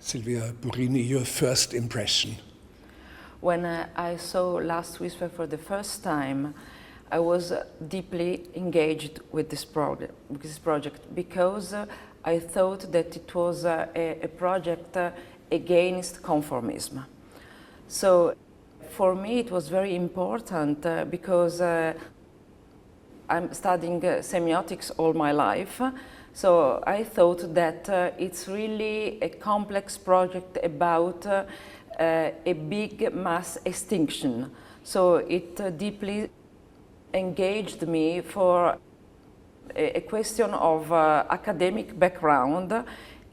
Silvia Burini, your first impression? When I saw Last Whisper for the first time, I was deeply engaged with this project because I thought that it was a project against conformism. So for me it was very important because I'm studying semiotics all my life. So I thought that it's really a complex project about a big mass extinction. So it deeply engaged me for a question of academic background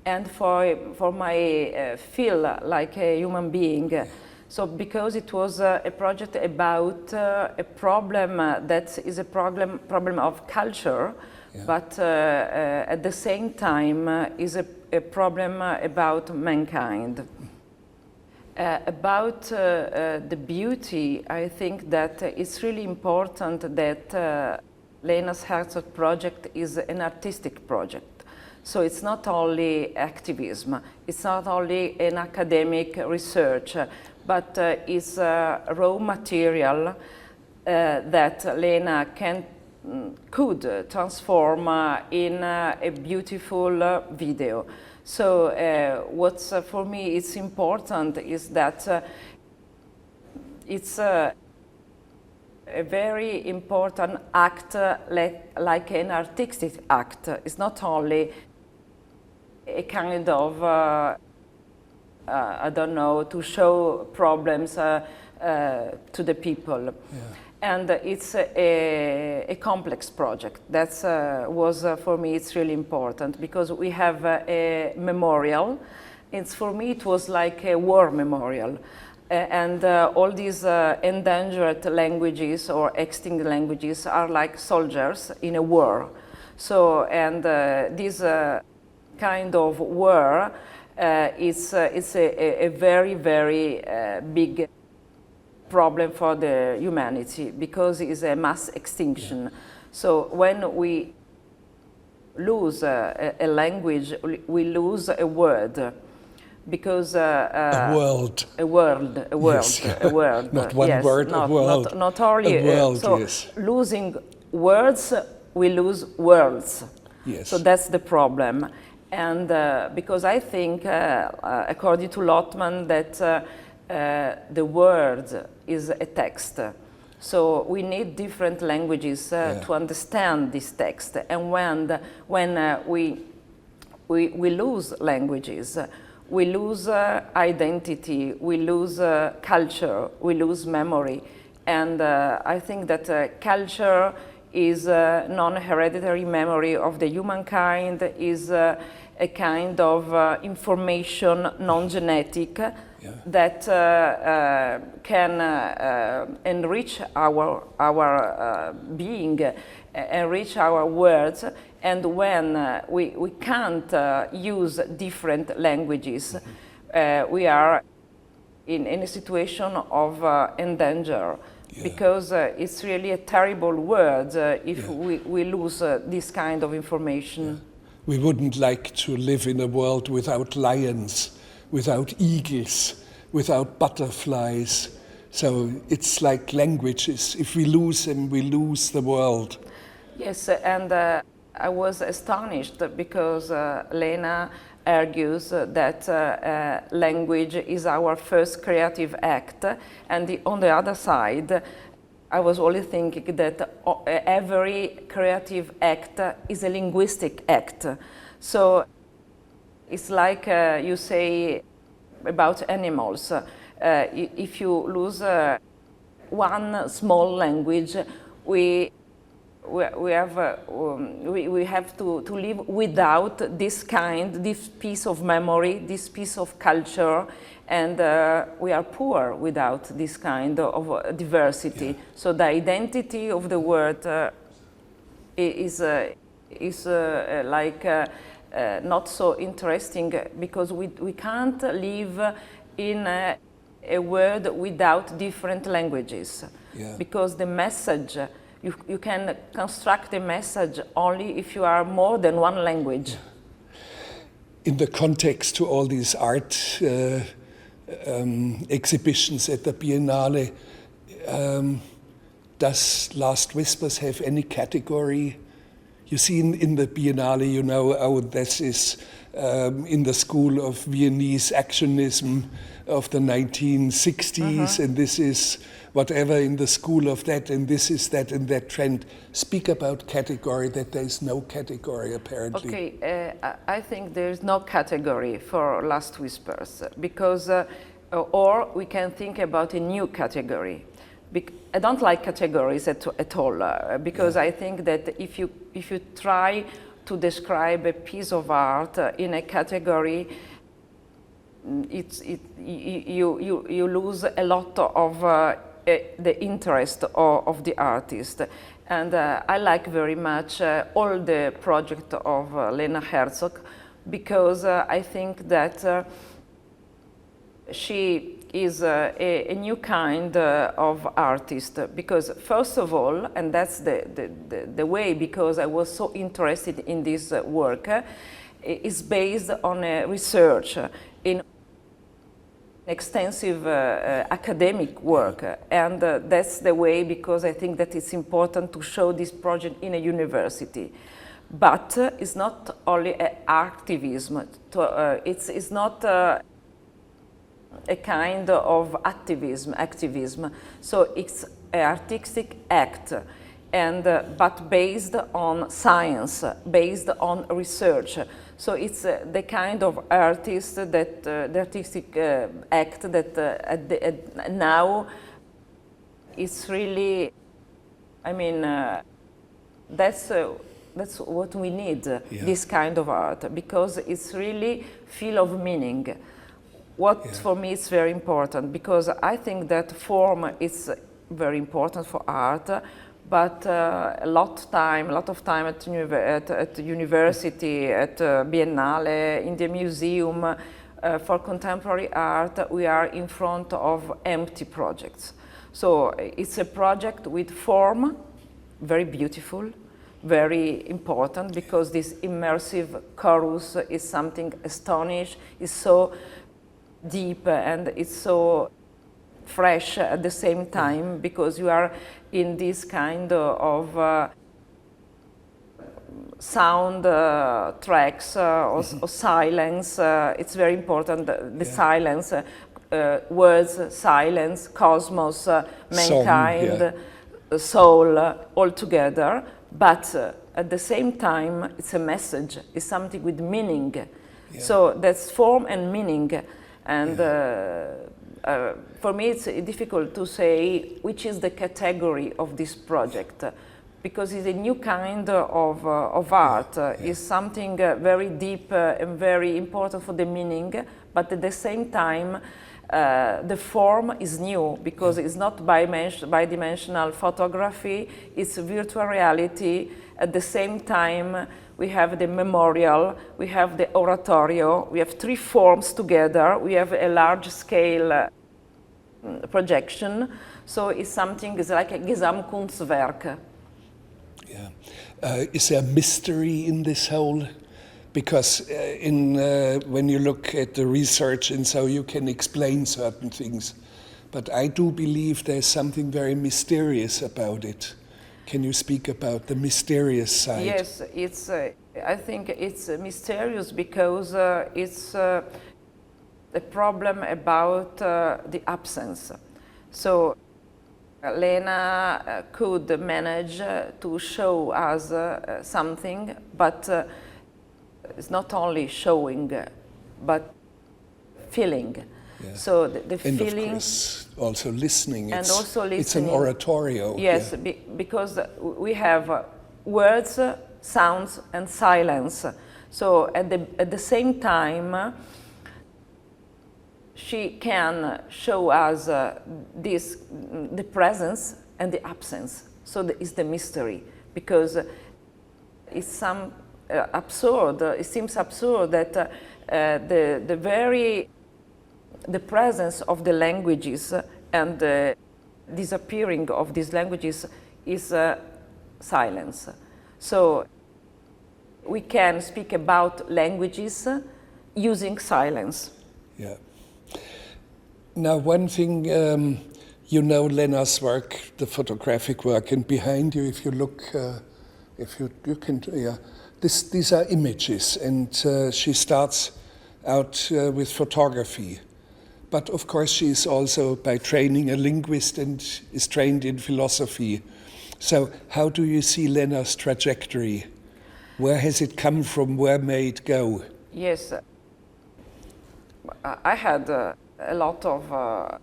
and for my feel like a human being. So because it was a project about a problem that is a problem of culture, yeah. But at the same time is a problem about mankind. About the beauty, I think that it's really important that Lena Herzog project is an artistic project. So it's not only activism, it's not only an academic research, but it's raw material that Lena could transform in a beautiful video. So what's for me it's important is that it's a very important act like an artistic act. It's not only a kind of I don't know, to show problems to the people. Yeah. And it's a complex project. That was, for me, it's really important because we have a memorial. For me, it was like a war memorial. And all these endangered languages or extinct languages are like soldiers in a war. So, and this kind of war, it's a very, very big problem for the humanity because it's a mass extinction. Yeah. So when we lose a language, we lose a word because a world. Yes. A world. Not one yes, word, a world. Not only a world, so yes. Losing words, we lose worlds. Yes. So that's the problem. And because I think, according to Lotman, that the word is a text. So we need different languages to understand this text. And when we lose languages, we lose identity, we lose culture, we lose memory. And I think that culture is a non-hereditary memory of the humankind, is a kind of information non-genetic that can enrich our being, enrich our words. And when we can't use different languages, we are in a situation of endanger. Yeah. Because it's really a terrible word if we lose this kind of information. Yeah. We wouldn't like to live in a world without lions, without eagles, without butterflies. So it's like languages. If we lose them, we lose the world. Yes, and I was astonished because Lena argues that language is our first creative act, and on the other side, I was only thinking that every creative act is a linguistic act. So it's like you say about animals. If you lose one small language, we have to live without this piece of memory, this piece of culture, and we are poor without this kind of diversity. Yeah. So the identity of the word is like not so interesting because we can't live in a world without different languages. Yeah. Because the message, you can construct a message only if you are more than one language. in the context to all these art exhibitions at the Biennale, does Last Whispers have any category? You see in the Biennale, you know, oh, this is in the school of Viennese actionism of the 1960s, and this is whatever in the school of that, and this is that and that trend. Speak about category, that there is no category apparently. Okay, I think there is no category for Last Whispers, because, or we can think about a new category. I don't like categories at all, because I think that if you try to describe a piece of art in a category, you lose a lot of the interest of the artist. And I like very much all the project of Lena Herzog, because I think that she is a new kind of artist, because first of all, and that's the way, because I was so interested in this work, is based on research in extensive academic work, and that's the way, because I think that it's important to show this project in a university. But it's not only activism, it's not a kind of activism. So it's an artistic act, and but based on science, based on research. So it's the kind of artist that the artistic act that now is really, I mean, that's what we need, this kind of art, because it's really full of meaning. What for me is very important, because I think that form is very important for art, but a lot of time at university, at Biennale, in the museum, for contemporary art, we are in front of empty projects. So it's a project with form, very beautiful, very important, because this immersive chorus is something astonishing, is so deep, and it's so fresh at the same time, because you are in this kind of sound tracks or silence. It's very important, the silence, words, silence, cosmos, mankind, soul, all together. But at the same time, it's a message, it's something with meaning. So that's form and meaning. And for me, it's difficult to say which is the category of this project, because it's a new kind of art. It's something very deep and very important for the meaning, but at the same time, the form is new, because it's not bidimensional photography, it's virtual reality. At the same time, we have the memorial, we have the oratorio, we have three forms together, we have a large-scale projection, so it's something, it's like a Gesamtkunstwerk. Is there mystery in this whole? Because when you look at the research and so, you can explain certain things, but I do believe there's something very mysterious about it. Can you speak about the mysterious side? Yes, it's. I think it's mysterious because it's a problem about the absence. So Lena could manage to show us something, but it's not only showing, but feeling. So the and feeling, of course, also listening. And also listening. It's an oratorio. Yes, because we have words, sounds, and silence. So at the same time, she can show us the presence and the absence. So it's the mystery, because it's absurd. It seems absurd that the presence of the languages and the disappearing of these languages is silence. So we can speak about languages using silence. Yeah. Now, one thing, you know Lena's work, the photographic work, and behind you, if you look, if you can, yeah, these are images, and she starts out with photography. But of course, she is also by training a linguist and is trained in philosophy. So how do you see Lena's trajectory? Where has it come from? Where may it go? Yes, I had a lot of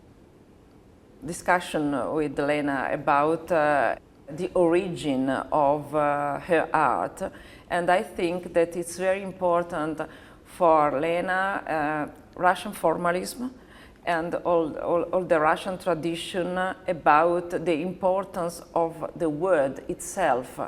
discussion with Lena about the origin of her art, and I think that it's very important for Lena Russian formalism and all the Russian tradition about the importance of the word itself,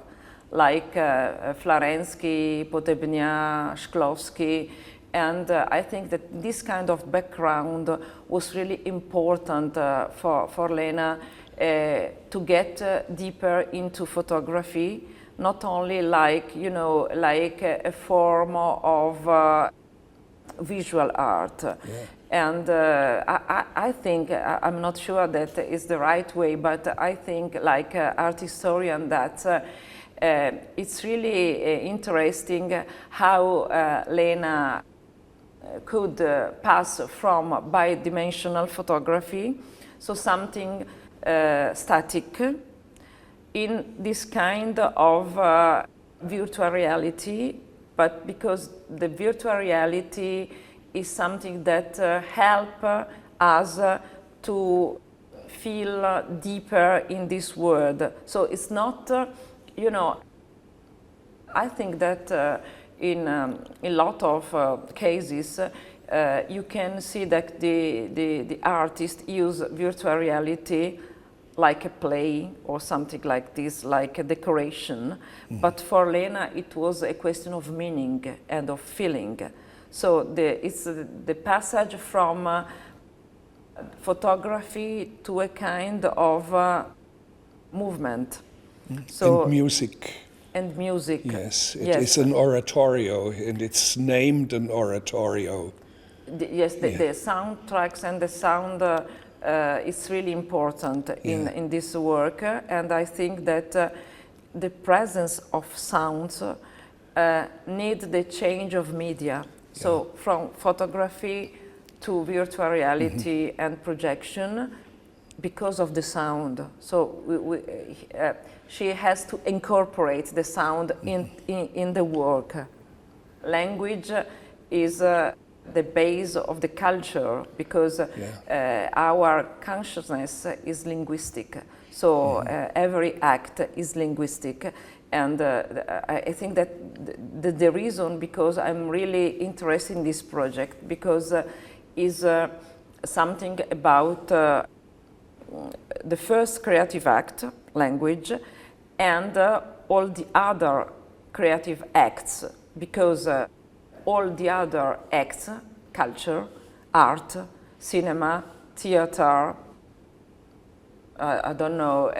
like Florensky, Potebnia, Shklovsky, and I think that this kind of background was really important for Lena to get deeper into photography, not only like, you know, like a form of visual art. Yeah. And I think, I'm not sure that is the right way, but I think like art historian that it's really interesting how Lena could pass from bidimensional photography, so something static, in this kind of virtual reality, but because the virtual reality is something that help us to feel deeper in this world. So it's not, you know, I think that in a lot of cases you can see that the artist use virtual reality like a play or something like this, like a decoration. Mm-hmm. But for Lena, it was a question of meaning and of feeling. So it's the passage from photography to a kind of movement. So, and music. And music. Yes, it is an oratorio, and it's named an oratorio. Yes, the soundtracks and the sound is really important in this work, and I think that the presence of sounds need the change of media. So from photography to virtual reality and projection, because of the sound. So she has to incorporate the sound in the work. Language is the base of the culture, because our consciousness is linguistic. So every act is linguistic. And I think that the reason, because I'm really interested in this project, because is something about the first creative act, language, and all the other creative acts, because all the other acts, culture, art, cinema, theater, I don't know,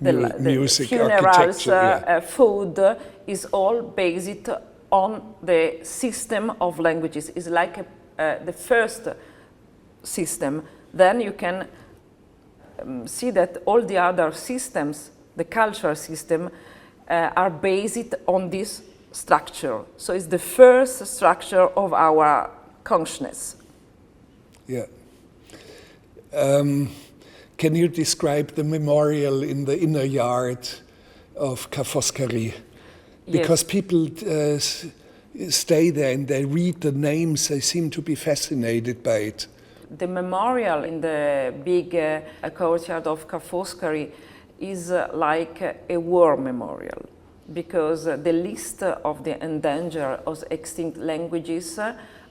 the music, funerals, food, is all based on the system of languages. It's like the first system. Then you can see that all the other systems, the cultural system, are based on this structure. So it's the first structure of our consciousness. Yeah. Can you describe the memorial in the inner yard of Foscari? Because people stay there and they read the names, they seem to be fascinated by it. The memorial in the big courtyard of Foscari is like a war memorial, because the list of the endangered or extinct languages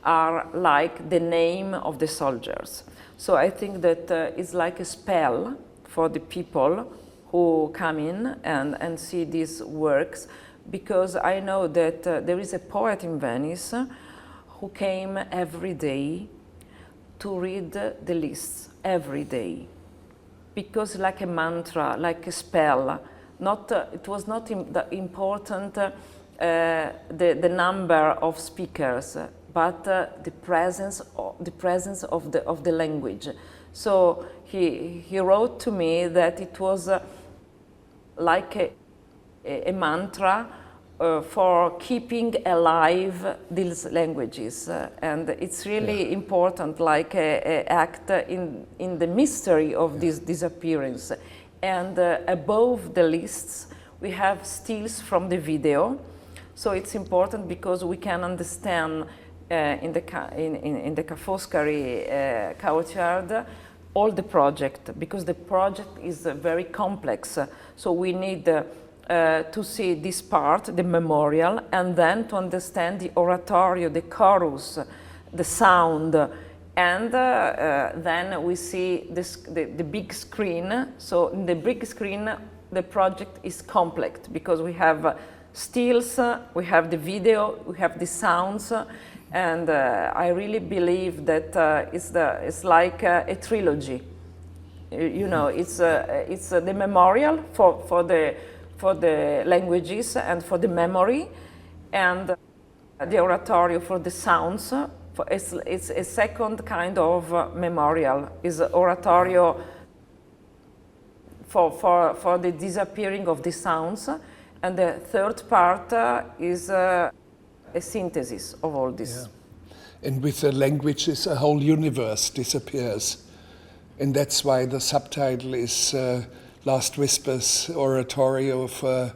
are like the name of the soldiers. So I think that it's like a spell for the people who come in and see these works, because I know that there is a poet in Venice who came every day to read the lists every day, because like a mantra, like a spell. It was not important the number of speakers, but the presence of the language. So he wrote to me that it was like a mantra for keeping alive these languages, and it's really important, like a act in the mystery of this disappearance. And above the lists, we have stills from the video. So it's important because we can understand in the Foscari courtyard all the project, because the project is very complex. So we need to see this part, the memorial, and then to understand the oratorio, the chorus, the sound, and then we see the big screen. So in the big screen, the project is complex because we have stills, we have the video, we have the sounds, and I really believe that it's like a trilogy. You know, it's the memorial for the languages and for the memory, and the oratorio for the sounds. It's a second kind of memorial, is oratorio for the disappearing of the sounds, and the third part is a synthesis of all this. Yeah. And with the languages, a whole universe disappears, and that's why the subtitle is Last Whispers, oratorio for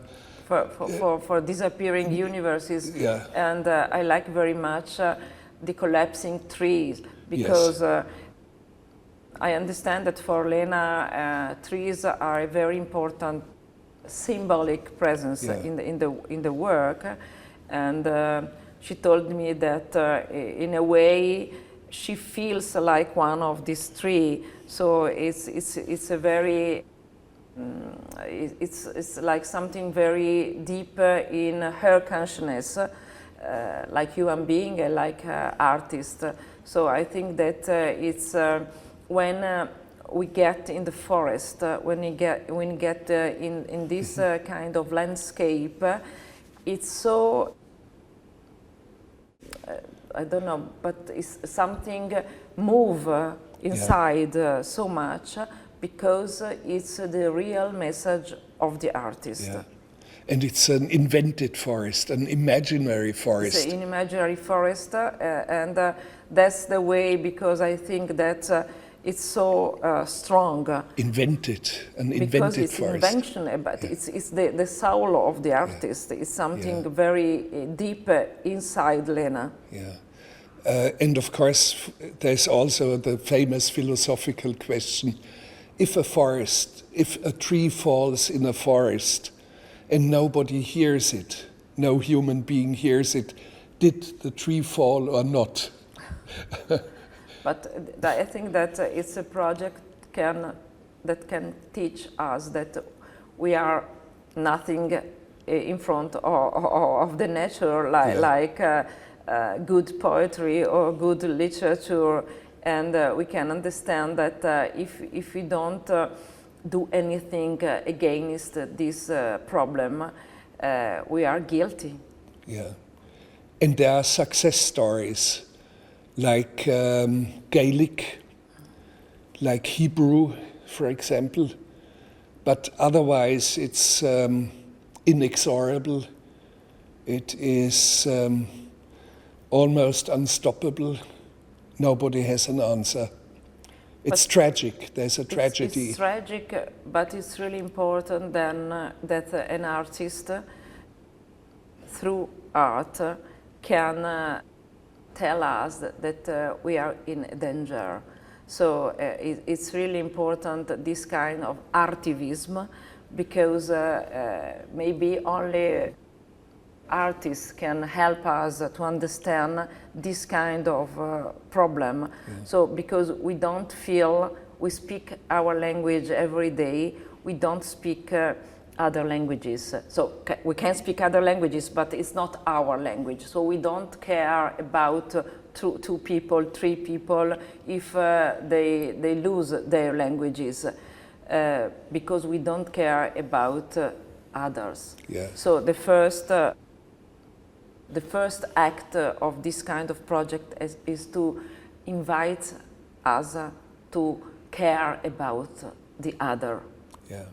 disappearing universes. Yeah. And I like very much the collapsing trees, because I understand that for Lena, trees are a very important symbolic presence in the work, and she told me that in a way she feels like one of these trees. So it's a very it's like something very deep in her consciousness, like human being and like artist. So I think that it's when we get in the forest, when we get in this kind of landscape, it's so I don't know, but it's something move inside so much, because it's the real message of the artist. Yeah. And it's an invented forest, an imaginary forest. It's an imaginary forest, and that's the way, because I think that it's so strong. Invented, an invented because it's forest. Invention, but it's the soul of the artist. It's something very deep inside Lena. Yeah. And of course, there's also the famous philosophical question: if a tree falls in a forest and nobody hears it, no human being hears it, did the tree fall or not? But I think that it's a project that can teach us that we are nothing in front of the nature, like good poetry or good literature, and we can understand that if we don't do anything against this problem, we are guilty. Yeah, and there are success stories like Gaelic, like Hebrew, for example, but otherwise it's inexorable. It is almost unstoppable. Nobody has an answer. It's tragic. There's a tragedy. It's tragic, but it's really important then that an artist, through art, can tell us that we are in danger. So it's really important, this kind of artivism, because maybe only artists can help us to understand this kind of problem. Yeah. So because we don't feel, we speak our language every day, we don't speak other languages. So we can speak other languages, but it's not our language. So we don't care about two people, three people, if they lose their languages, because we don't care about others. Yeah. So the first the first act of this kind of project is to invite us to care about the other. Yeah.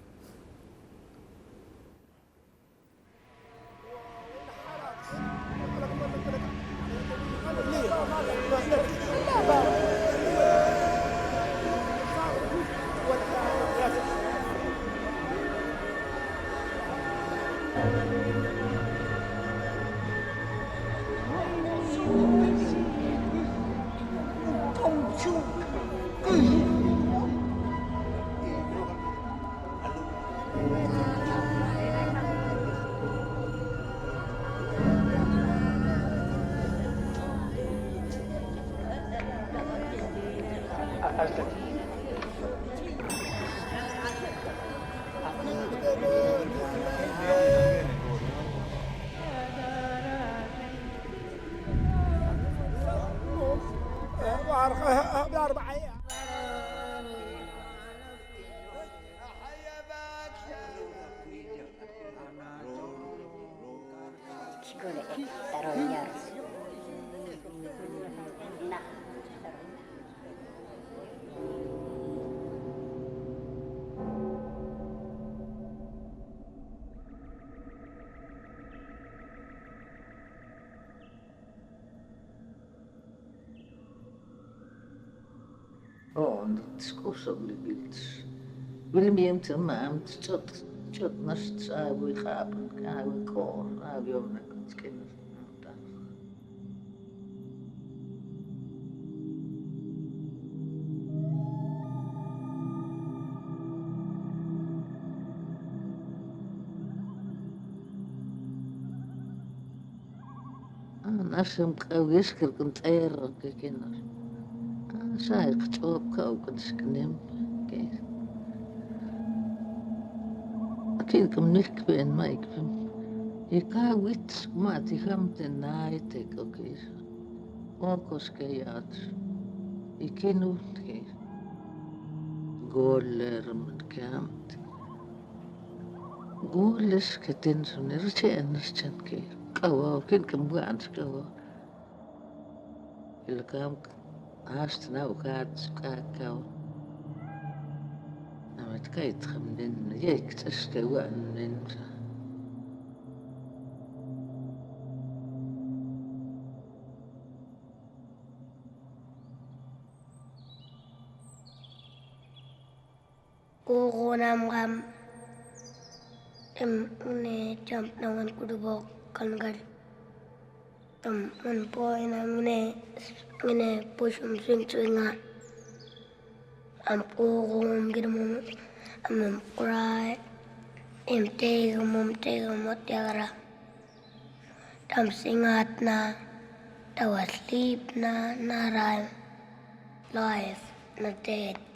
On discussiegebied. William te maand tot naast we gapen, we koor, we jongen kinderen. Als hem wiskel kunt eren, kinderen. Zij het opkoken, sknim. Ik hem niet ben, maar ik ben. Je kan wit, maar die gaan ten naait ik ook eens. Ook als keihard. Ik ken het geen. Goller met kant. Gollers keten zo'n ertje keer. Kawa, kind hem gaans kawa. Je kan haast nou gaat kakao. Nou, het kijkt hem in. Jeekt is gewoon in. Koronam ne jump naman kudubo kangal man po ne push swinga am korom gidmo am cry te motera tam singat na tawa sleep na rhyme life na dead